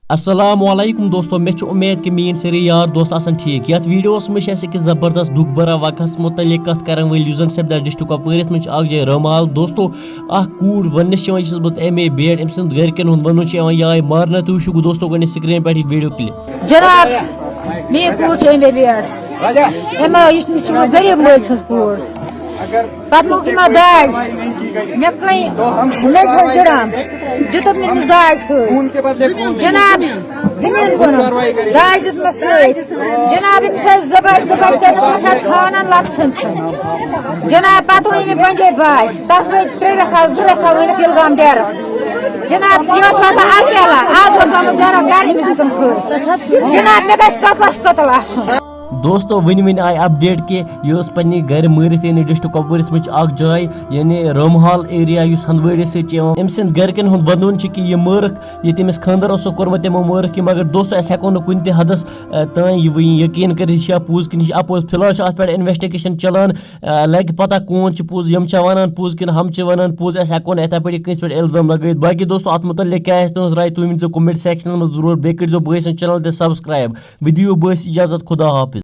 السلام علیکم دوستو مے امید کہ میری ساری یار دوست آسان ٹھیک یت ویڈیوس میں کہ زبردست دکھ برا واقعس متعلق کت کرن ول یس زن سپدر ڈسٹرک کپوارس من اخ جائے رمال دوستو اخ کوڑ ونس بہت ایم اے بی ایڈ ام سند گرکن ہند ون یہ آئی مارنا تو وچو دوستو گو سکرین پہ ویڈیو کلپ جناب میری کوڑ ایم اے بی ایڈ غریب مول سن کوڑ پتہ موقع ما داڑ مے کئی نز زڑام دیت مس داڑ جناب زمین کن داڑ دیت مے ست جناب زبر زبر کر خانن لت جناب پتہ ہوئی مے پنجے بائی تس گئی 3 رکھا 2 رکھا ون کلگام ڈیرس جناب یہ پتہ اکیلا آج آمت ذرا گھر میں کھس جناب مے گھس کتلس قتل آسن دوستو ون آئی اپڈیٹ کہ یہ پنہ گھر مارت یعنی ڈسٹرک کپوارس من اخ جائے یعنی رمحال ایریا اس ہندواری سی ام سند گرکن ہند ون کہ یہ مارک یہ تمس خاندر کورمت تمو مارک مگر دوستو اس ہیکو نا کن تہ حدس تین یقین کر یہ پوز کن اپوز فی الحال ات پہ انویسٹیگیشن چلان لگہ پتہ کون پوز یم ونان پوز کن ہم ونان پوز اس ہیکو نا اتھے پہ کنس پہ الزام لگائت باقی دوستو ات متعلق کیا تہذ رائے تھی ؤنزیو کومنٹ سیکشن میں ضرور بیٚیہِ کٔرزیٚو بٲیِس چینل تہ سبسکرائب ویڈیو بٲیِس اجازت خدا حافظ